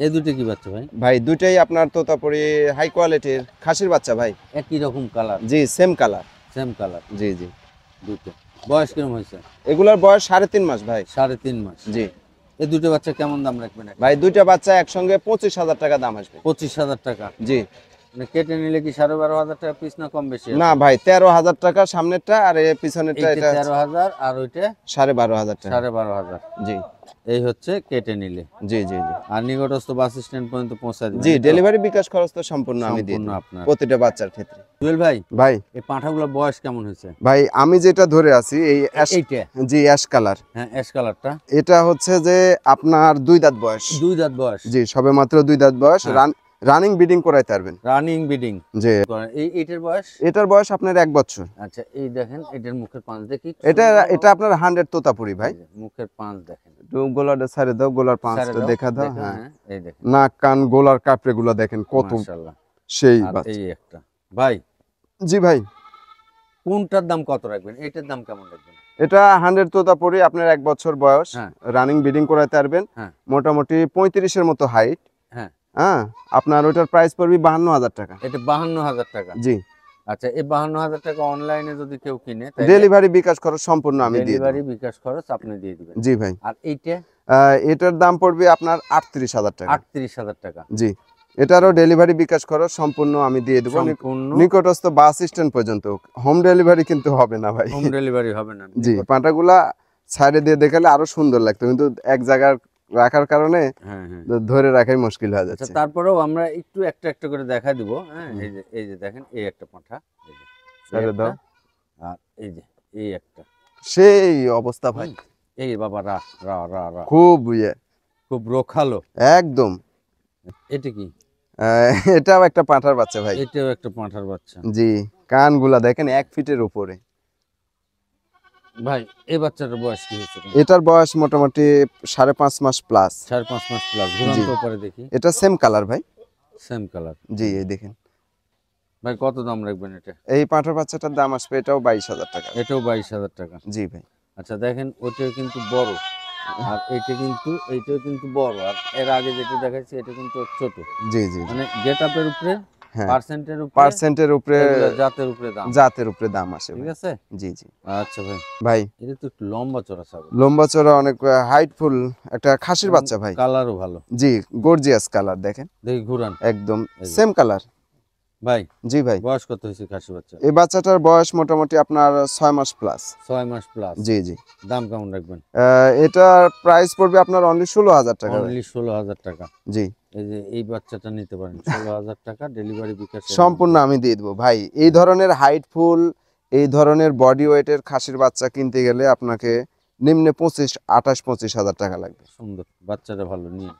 এই দুটো কি বাচ্চা ভাই? ভাই দুইটাই আপনার তোতাপুরি হাই কোয়ালিটির খাসির বাচ্চা ভাই। একই রকম কালার? জি সেম কালার। Same colour. জি জি। দুটো বয়স কিরকম হয়েছে? এগুলার বয়স 3.5 মাস ভাই। 3.5 মাস। জি। এই দুটো বাচ্চা কেমন দাম রাখবেন? ভাই দুইটা বাচ্চা একসঙ্গে 25,000 টাকা দাম আসবে। 25,000 টাকা? জি। মানে কেটে নিলে কি 12,500 টাকা পিস না কম বেশি? না ভাই 13,000 টাকা সামনেরটা, আর এই পিছনেরটা এটা 13,000 আর ওইটা 12,500 টাকা। 12,500। জি। এই হচ্ছে কেটে নিলে। জি জি জি। আর নিকটস্থ বাস স্ট্যান্ড পর্যন্ত পৌঁছে দিবেন? জি, ডেলিভারি বিকাশ খরচ তো সম্পূর্ণ আমি দিয়ে সম্পূর্ণ দেব আপনার। প্রতিটা বাচ্চার ক্ষেত্রে। জুয়েল ভাই, ভাই এই পাঁঠাগুলোর বয়স কেমন হয়েছে? ভাই আমি যেটা ধরে আছি এই এইটা? জি অ্যাশ কালার। হ্যাঁ, অ্যাশ কালারটা। এটা হচ্ছে যে আপনার 2 দাঁত বয়স। 2 দাঁত বয়স? জি সবে মাত্র 2 দাঁত বয়স। রানিং ব্রিডিং করাইতে পারবেন। Running breeding? জি। এইটার বয়স? এটার বয়স আপনার 1 বছর। আচ্ছা, এই দেখেন এটার মুখের পাঁচ দেখি। এটা আপনার 100 তোতাপুরি ভাই। মুখের পাঁচ দেখেন। একটু গোলাটা ছাড়ে দাও, গোলার পাঁচটা দেখা দাও। হ্যাঁ এই দেখেন নাক কান গোলার কাপড়ে গুলো দেখেন কত মাশাআল্লাহ। সেই আর বাচ্চা। এই একটা ভাই, জি ভাই কোনটার দাম কত রাখবেন? এটার দাম কেমন রাখবেন? এটা 100 তোতাপুরি আপনার 1 বছর বয়স। হ্যাঁ। রানিং ব্রিডিং করাইতে পারবেন। হ্যাঁ। মোটামুটি 35 এর মতো হাইট। হ্যাঁ। হ্যাঁ আপনার ওটার প্রাইস পড়বে 52,000 টাকা। এটা 52,000 টাকা? জি। আচ্ছা, এই 52,000 টাকা অনলাইনে যদি কেউ কিনে, ডেলিভারি বিকাশ খরচ সম্পূর্ণ আমি দিয়ে দেব। ডেলিভারি বিকাশ খরচ আপনি দিয়ে দিবেন? জি ভাই। আর এইটা? এটার দাম পড়বে আপনার 38,000 টাকা। 38,000 টাকা? জি। এটারও ডেলিভারি বিকাশ খরচ সম্পূর্ণ আমি দিয়ে দেব। নিকটস্থ বাস স্ট্যান্ড পর্যন্ত। হোম ডেলিভারি কিন্তু হবে না ভাই। হোম ডেলিভারি হবে না? জি। পাঁঠাগুলা সাইডে দিয়ে দেখালে আরো সুন্দর লাগতো, কিন্তু এক জায়গায় রাখার কারণে ধরে রাখাই মুশকিল হয়ে যাচ্ছে। তারপরেও আমরা একটু একটা একটা করে দেখা দিব। হ্যাঁ, এই যে দেখেন এই একটা পাঁঠা, এই যে ছেড়ে দাও। আর এই যে এই একটা সেই অবস্থা ভাই। এই বাবা রা রা রা রা খুব খুব রোখালো একদম। এটা কি? এটাও একটা পাঁঠার বাচ্চা ভাই। এটাও একটা পাঁঠার বাচ্চা? জি। কানগুলা দেখেন 1 ফিটের উপরে। ভাই এই বাচ্চাটার বয়স কি হচ্ছে? এটার বয়স মোটামুটি 5.5 মাস প্লাস। 5.5 মাস প্লাস। ঘুরান্ত উপরে দেখি। এটা সেম কালার ভাই। Same colour? জি এই দেখেন ভাই, কত দাম রাখবেন এটা? এই পাঁঠার বাচ্চাটার দাম আসবে এটাও 22,000 টাকা। এটাও 22,000 টাকা? জি ভাই। আচ্ছা দেখেন, ওইটাও কিন্তু বড়, আর এইটাও কিন্তু বড়, আর এর আগে যেটা দেখাচ্ছি এটা কিন্তু ছোট। জি জি। মানে গেটআপের উপরে, পার্সেন্টের উপরে, জাতের উপরে দাম আসে। ঠিক আছে। জি জি। আচ্ছা ভাই, ভাই এটা তো একটু লম্বা চড়া ছাগল। লম্বা চড়া অনেক হাইটফুল একটা খাসির বাচ্চা ভাই। কালারও ভালো। জি গর্জিয়াস কালার দেখেন। দেখি ঘুরান। একদম সেম কালার ভাই। জি ভাই। বয়স কত হয়েছে খাসি বাচ্চা? এই বাচ্চাটার বয়স মোটামুটি আপনার 6 মাস প্লাস। 6 মাস প্লাস? জি জি। দাম কেমন রাখবেন? এটার প্রাইস পড়বে আপনার অনলি 16,000 টাকা। অনলি 16,000 টাকা? জি। এই যে এই বাচ্চাটা নিতে পারেন 16,000 টাকা, ডেলিভারি বিকাশ সম্পূর্ণ আমি দিয়ে দেবো ভাই। এই ধরনের হাইটফুল, এই ধরনের বডি ওয়েটের খাসির বাচ্চা কিনতে গেলে আপনাকে নিম্নে 25,000 টাকা লাগবে। সুন্দর বাচ্চাটা, ভালো নিয়ে